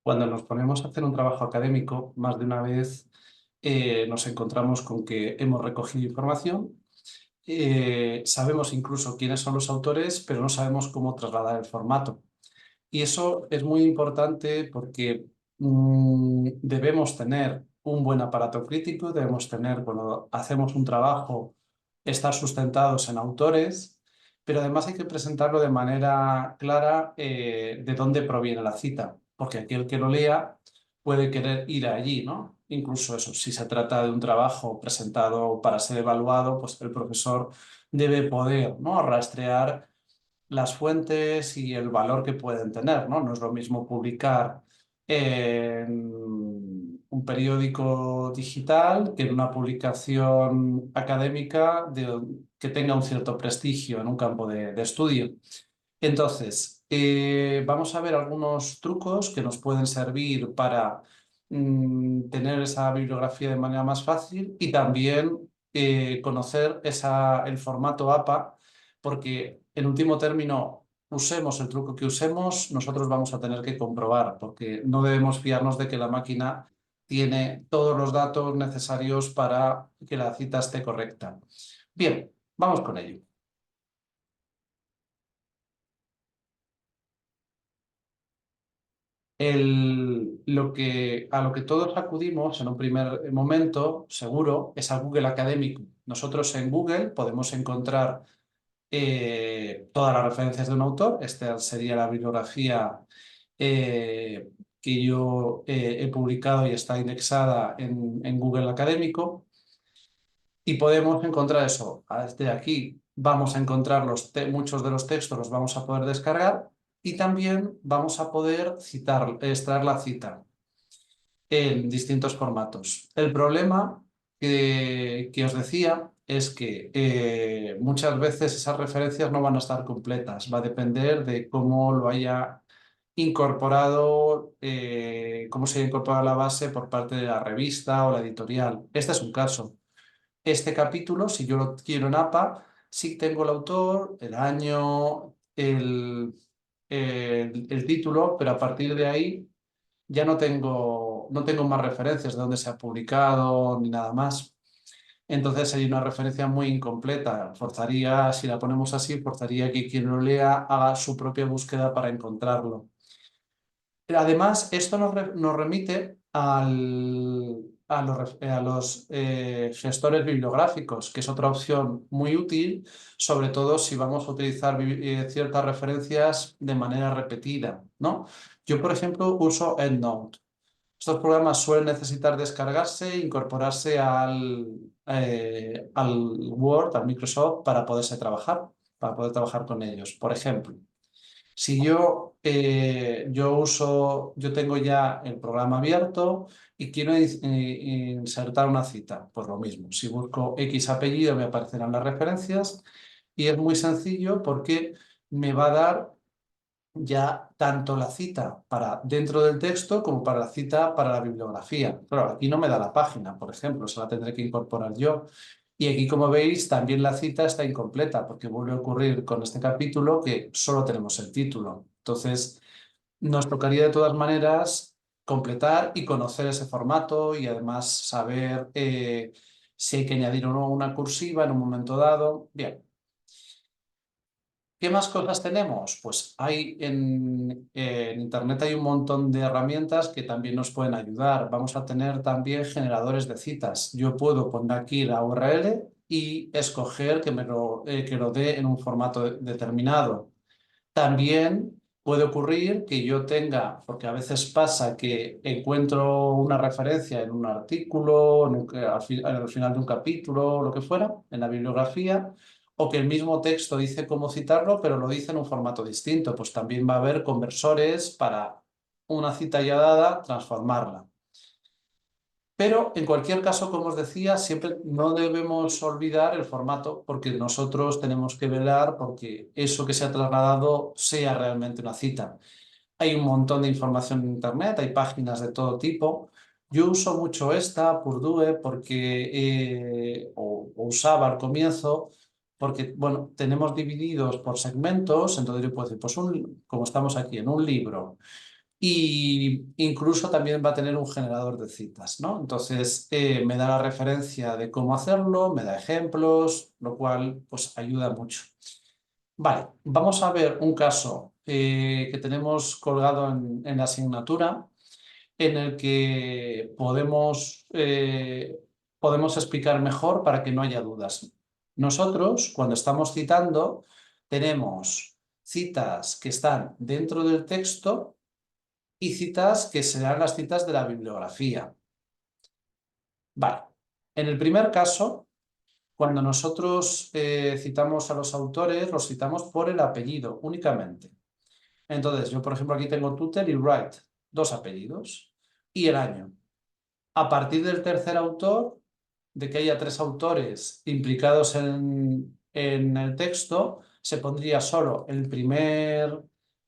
Cuando nos ponemos a hacer un trabajo académico, más de una vez nos encontramos con que hemos recogido información, sabemos incluso quiénes son los autores, pero no sabemos cómo trasladar el formato. Y eso es muy importante porque debemos tener un buen aparato crítico, debemos tener, cuando hacemos un trabajo, estar sustentados en autores, pero además hay que presentarlo de manera clara de dónde proviene la cita, porque aquel que lo lea puede querer ir allí, ¿no? Incluso eso, si se trata de un trabajo presentado para ser evaluado, pues el profesor debe poder, ¿no?, rastrear las fuentes y el valor que pueden tener, ¿no? No es lo mismo publicar en un periódico digital que en una publicación académica que tenga un cierto prestigio en un campo de estudio. Entonces, vamos a ver algunos trucos que nos pueden servir para tener esa bibliografía de manera más fácil y también conocer el formato APA, porque en último término, usemos el truco que usemos, nosotros vamos a tener que comprobar, porque no debemos fiarnos de que la máquina tiene todos los datos necesarios para que la cita esté correcta. Bien, vamos con ello. A lo que todos acudimos en un primer momento, seguro, es a Google Académico. Nosotros en Google podemos encontrar todas las referencias de un autor. Esta sería la bibliografía que yo he publicado y está indexada en Google Académico. Y podemos encontrar eso. Desde aquí vamos a encontrar muchos de los textos, los vamos a poder descargar y también vamos a poder extraer la cita en distintos formatos. El problema que os decía es que muchas veces esas referencias no van a estar completas. Va a depender de cómo lo haya incorporado, cómo se haya incorporado la base por parte de la revista o la editorial. Este es un caso. Este capítulo, si yo lo quiero en APA, sí tengo el autor, el año, el título, pero a partir de ahí ya no tengo más referencias de dónde se ha publicado ni nada más. Entonces hay una referencia muy incompleta. Forzaría, si la ponemos así, forzaría que quien lo lea haga su propia búsqueda para encontrarlo. Además, esto nos remite a los gestores bibliográficos, que es otra opción muy útil, sobre todo si vamos a utilizar ciertas referencias de manera repetida, ¿no? Yo, por ejemplo, uso EndNote. Estos programas suelen necesitar descargarse e incorporarse al Word, al Microsoft, para poder trabajar con ellos. Por ejemplo, si yo tengo ya el programa abierto y quiero insertar una cita, pues lo mismo. Si busco X apellido me aparecerán las referencias y es muy sencillo porque me va a dar ya tanto la cita para dentro del texto como para la cita para la bibliografía. Claro, aquí no me da la página, por ejemplo, se la tendré que incorporar yo. Y aquí, como veis, también la cita está incompleta, porque vuelve a ocurrir con este capítulo que solo tenemos el título. Entonces, nos tocaría de todas maneras completar y conocer ese formato y además saber si hay que añadir o no una cursiva en un momento dado. Bien. ¿Qué más cosas tenemos? Pues en Internet hay un montón de herramientas que también nos pueden ayudar. Vamos a tener también generadores de citas. Yo puedo poner aquí la URL y escoger que lo dé en un formato determinado. También puede ocurrir que yo tenga, porque a veces pasa que encuentro una referencia en un artículo, al final de un capítulo, lo que fuera, en la bibliografía, o que el mismo texto dice cómo citarlo, pero lo dice en un formato distinto. Pues también va a haber conversores para una cita ya dada, transformarla. Pero en cualquier caso, como os decía, siempre no debemos olvidar el formato porque nosotros tenemos que velar porque eso que se ha trasladado sea realmente una cita. Hay un montón de información en Internet, hay páginas de todo tipo. Yo uso mucho esta, Purdue, o usaba al comienzo, porque, bueno, tenemos divididos por segmentos, entonces yo puedo decir, pues como estamos aquí en un libro. Y incluso también va a tener un generador de citas, ¿no? Entonces me da la referencia de cómo hacerlo, me da ejemplos, lo cual pues ayuda mucho. Vale, vamos a ver un caso que tenemos colgado en la asignatura en el que podemos explicar mejor para que no haya dudas. Nosotros, cuando estamos citando, tenemos citas que están dentro del texto y citas que serán las citas de la bibliografía. Vale, en el primer caso, cuando nosotros citamos a los autores, los citamos por el apellido únicamente. Entonces, yo por ejemplo aquí tengo Tuttle y Wright, dos apellidos, y el año. A partir del tercer autor, de que haya tres autores implicados en el texto, se pondría solo el primer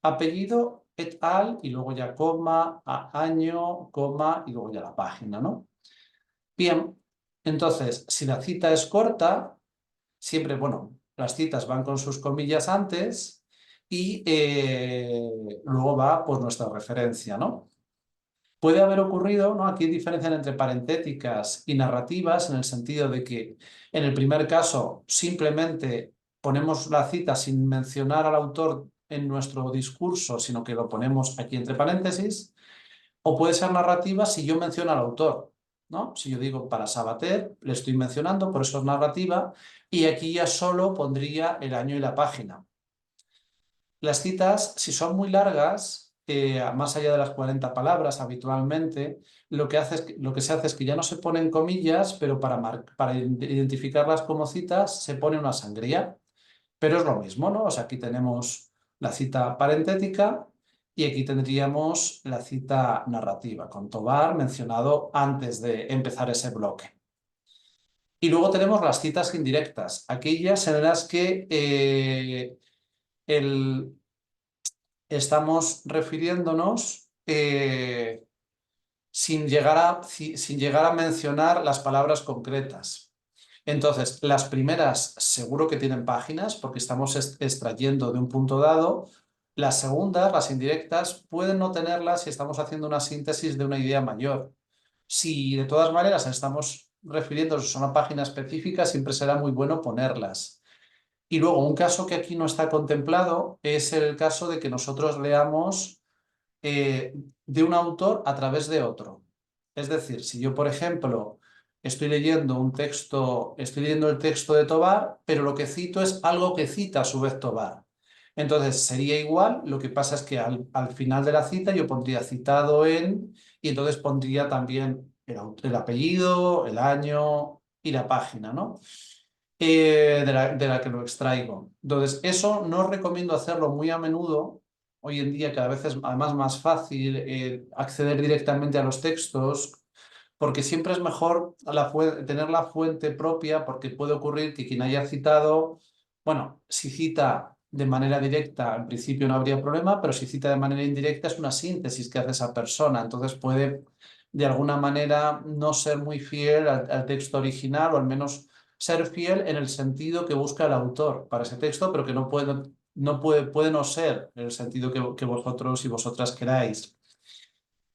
apellido, et al, y luego ya coma, año, coma, y luego ya la página, ¿no? Bien, entonces, si la cita es corta, siempre, bueno, las citas van con sus comillas antes y luego va pues nuestra referencia, ¿no? Puede haber ocurrido, ¿no? Aquí diferencian entre parentéticas y narrativas en el sentido de que en el primer caso simplemente ponemos la cita sin mencionar al autor en nuestro discurso, sino que lo ponemos aquí entre paréntesis, o puede ser narrativa si yo menciono al autor, ¿no? Si yo digo para Sabater, le estoy mencionando, por eso es narrativa, y aquí ya solo pondría el año y la página. Las citas, si son muy largas, más allá de las 40 palabras habitualmente, lo que se hace es que ya no se ponen comillas, pero para identificarlas como citas se pone una sangría. Pero es lo mismo, ¿no? O sea, aquí tenemos la cita parentética y aquí tendríamos la cita narrativa, con Tobar mencionado antes de empezar ese bloque. Y luego tenemos las citas indirectas, aquellas en las que el estamos refiriéndonos sin llegar a mencionar las palabras concretas. Entonces, las primeras seguro que tienen páginas porque estamos extrayendo de un punto dado. Las segundas, las indirectas, pueden no tenerlas si estamos haciendo una síntesis de una idea mayor. Si de todas maneras estamos refiriéndonos a una página específica, siempre será muy bueno ponerlas. Y luego, un caso que aquí no está contemplado es el caso de que nosotros leamos eh, de un autor a través de otro. Es decir, si yo, por ejemplo, estoy leyendo el texto de Tobar, pero lo que cito es algo que cita a su vez Tobar. Entonces sería igual, lo que pasa es que al final de la cita yo pondría citado en, y entonces pondría también el apellido, el año y la página, ¿no? De la que lo extraigo. Entonces, eso no recomiendo hacerlo muy a menudo. Hoy en día cada vez es además más fácil acceder directamente a los textos, porque siempre es mejor tener la fuente propia, porque puede ocurrir que quien haya citado, bueno, si cita de manera directa, en principio no habría problema, pero si cita de manera indirecta es una síntesis que hace esa persona, entonces puede de alguna manera no ser muy fiel al texto original, o al menos ser fiel en el sentido que busca el autor para ese texto, pero que puede no ser en el sentido que vosotros y vosotras queráis.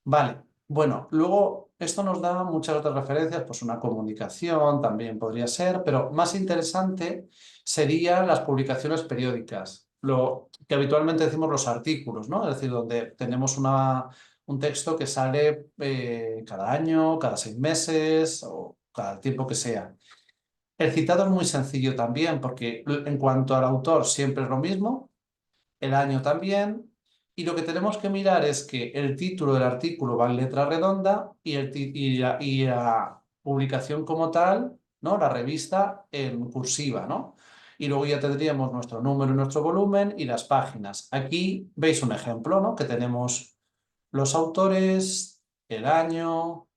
Vale, bueno, luego esto nos da muchas otras referencias, pues una comunicación también podría ser, pero más interesante serían las publicaciones periódicas, lo que habitualmente decimos los artículos, ¿no? Es decir, donde tenemos un texto que sale cada año, cada 6 meses o cada tiempo que sea. El citado es muy sencillo también, porque en cuanto al autor siempre es lo mismo, el año también, y lo que tenemos que mirar es que el título del artículo va en letra redonda y la publicación como tal, ¿no? La revista en cursiva, ¿no? Y luego ya tendríamos nuestro número y nuestro volumen y las páginas. Aquí veis un ejemplo, ¿no? Que tenemos los autores, el año,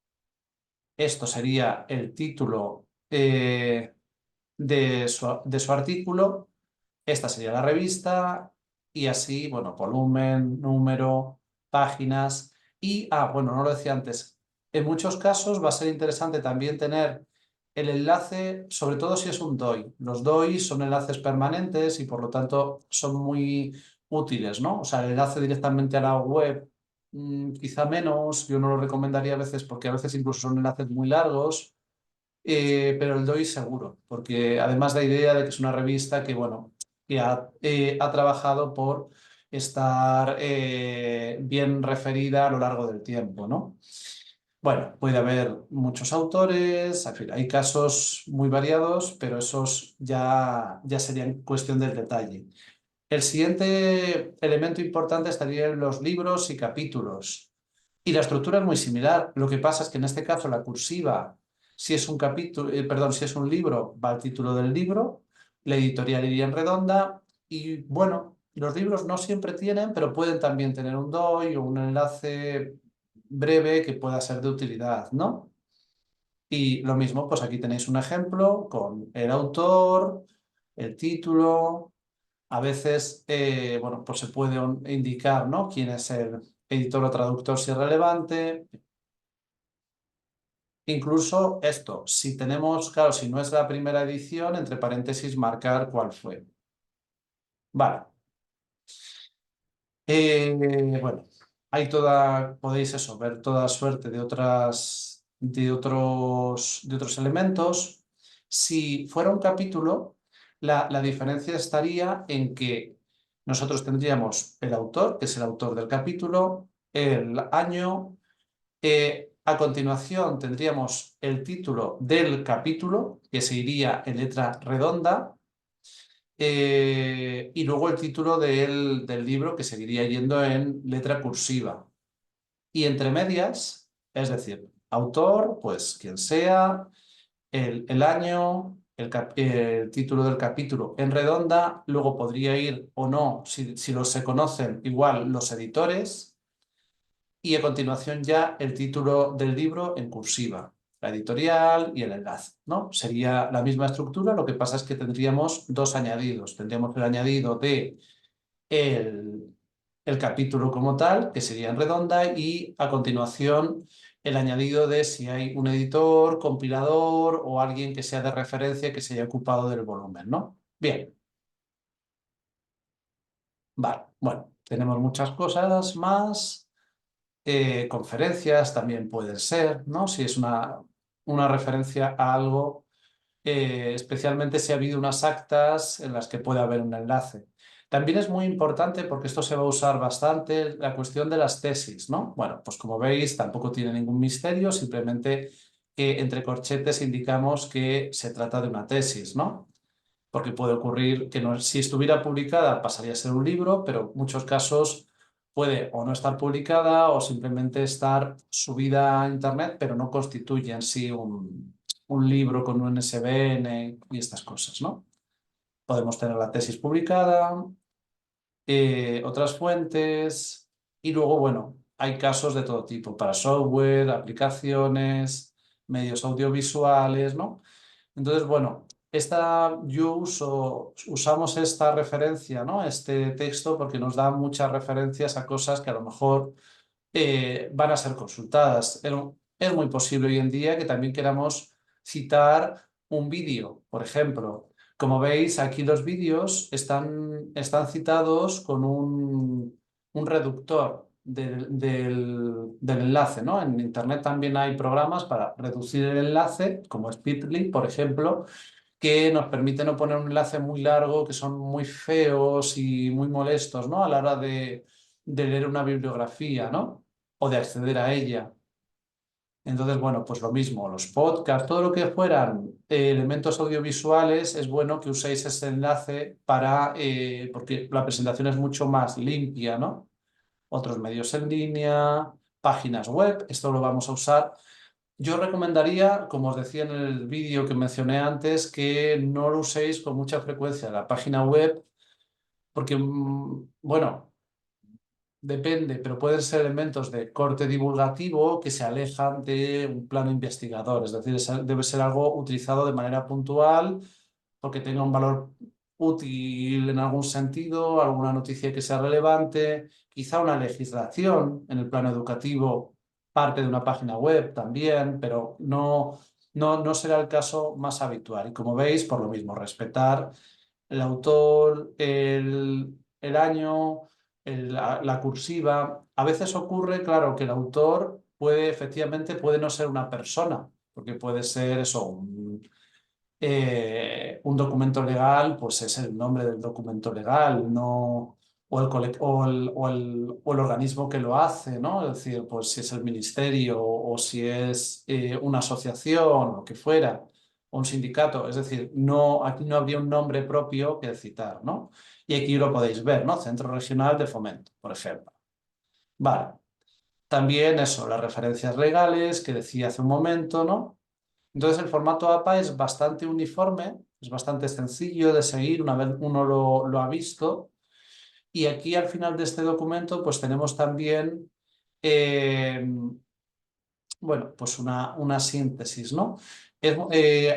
esto sería el título de su artículo, esta sería la revista y así, bueno, volumen, número, páginas y, bueno, no lo decía antes, en muchos casos va a ser interesante también tener el enlace, sobre todo si es un DOI. Los DOI son enlaces permanentes y por lo tanto son muy útiles, ¿no? O sea, el enlace directamente a la web quizá menos, yo no lo recomendaría a veces porque a veces incluso son enlaces muy largos, pero el DOI seguro, porque además la idea de que es una revista que, bueno, que ha trabajado por estar bien referida a lo largo del tiempo, ¿no? Bueno, puede haber muchos autores, en fin, hay casos muy variados, pero esos ya serían cuestión del detalle. El siguiente elemento importante estaría en los libros y capítulos. Y la estructura es muy similar. Lo que pasa es que en este caso la cursiva, si es un capítulo, perdón, si es un libro, va al título del libro, la editorial iría en redonda y bueno, los libros no siempre tienen, pero pueden también tener un DOI o un enlace breve que pueda ser de utilidad, ¿no? Y lo mismo, pues aquí tenéis un ejemplo con el autor, el título. A veces, bueno, pues se puede indicar, ¿no? Quién es el editor o traductor si es relevante. Incluso esto, si tenemos, claro, si no es la primera edición, entre paréntesis, marcar cuál fue. Vale. Bueno, hay podéis eso, ver toda suerte de otros elementos. Si fuera un capítulo, la diferencia estaría en que nosotros tendríamos el autor, que es el autor del capítulo, el año, a continuación tendríamos el título del capítulo, que se iría en letra redonda, y luego el título del libro que seguiría yendo en letra cursiva. Y entre medias, es decir, autor, pues quien sea, el año, el título del capítulo en redonda, luego podría ir o no, si los se conocen, igual los editores, y a continuación ya el título del libro en cursiva, la editorial y el enlace, ¿no? Sería la misma estructura, lo que pasa es que tendríamos dos añadidos. Tendríamos el añadido de el, el capítulo como tal, que sería en redonda, y a continuación el añadido de si hay un editor, compilador o alguien que sea de referencia que se haya ocupado del volumen, ¿no? Bien, vale. Bueno, tenemos muchas cosas más. Conferencias también pueden ser, ¿no? Si es una referencia a algo, especialmente si ha habido unas actas en las que puede haber un enlace. También es muy importante, porque esto se va a usar bastante, la cuestión de las tesis, ¿no? Bueno, pues como veis, tampoco tiene ningún misterio, simplemente entre corchetes indicamos que se trata de una tesis, ¿no? Porque puede ocurrir que no, si estuviera publicada pasaría a ser un libro, pero en muchos casos puede o no estar publicada o simplemente estar subida a Internet, pero no constituye en sí un libro con un ISBN y estas cosas, ¿no? Podemos tener la tesis publicada, otras fuentes y luego, bueno, hay casos de todo tipo para software, aplicaciones, medios audiovisuales, ¿no? Entonces, bueno, usamos esta referencia, ¿no? Este texto porque nos da muchas referencias a cosas que a lo mejor van a ser consultadas. Es muy posible hoy en día que también queramos citar un vídeo, por ejemplo. Como veis, aquí los vídeos están citados con un reductor del enlace, ¿no? En Internet también hay programas para reducir el enlace, como Speedly, por ejemplo, que nos permite no poner un enlace muy largo, que son muy feos y muy molestos, ¿no? A la hora de leer una bibliografía, ¿no? O de acceder a ella. Entonces, bueno, pues lo mismo, los podcasts, todo lo que fueran elementos audiovisuales, es bueno que uséis ese enlace porque la presentación es mucho más limpia, ¿no? Otros medios en línea, páginas web, esto lo vamos a usar. Yo recomendaría, como os decía en el vídeo que mencioné antes, que no lo uséis con mucha frecuencia la página web, porque, bueno, depende, pero pueden ser elementos de corte divulgativo que se alejan de un plano investigador, es decir, debe ser algo utilizado de manera puntual porque tenga un valor útil en algún sentido, alguna noticia que sea relevante, quizá una legislación en el plano educativo, parte de una página web también, pero no será el caso más habitual. Y como veis, por lo mismo, respetar el autor, el año, la cursiva. A veces ocurre, claro, que el autor efectivamente puede no ser una persona, porque puede ser eso, un documento legal, pues es el nombre del documento legal, no, o el organismo que lo hace, ¿no? Es decir, pues si es el ministerio o si es una asociación, lo que fuera, o un sindicato. Es decir, no, aquí no habría un nombre propio que citar, ¿no? Y aquí lo podéis ver, ¿no? Centro Regional de Fomento, por ejemplo. Vale. También eso, las referencias legales que decía hace un momento, ¿no? Entonces el formato APA es bastante uniforme, es bastante sencillo de seguir una vez uno lo ha visto. Y aquí al final de este documento pues tenemos también, eh, bueno, pues una síntesis, ¿no?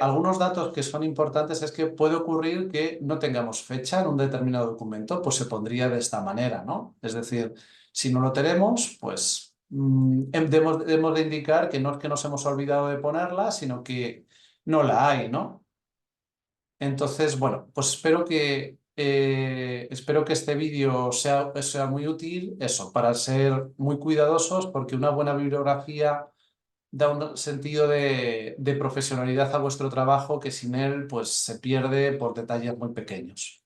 Algunos datos que son importantes es que puede ocurrir que no tengamos fecha en un determinado documento, pues se pondría de esta manera, ¿no? Es decir, si no lo tenemos, pues debemos de indicar que no es que nos hemos olvidado de ponerla, sino que no la hay, ¿no? Entonces, bueno, pues espero que este vídeo sea muy útil, eso, para ser muy cuidadosos, porque una buena bibliografía da un sentido de profesionalidad a vuestro trabajo que sin él, pues se pierde por detalles muy pequeños.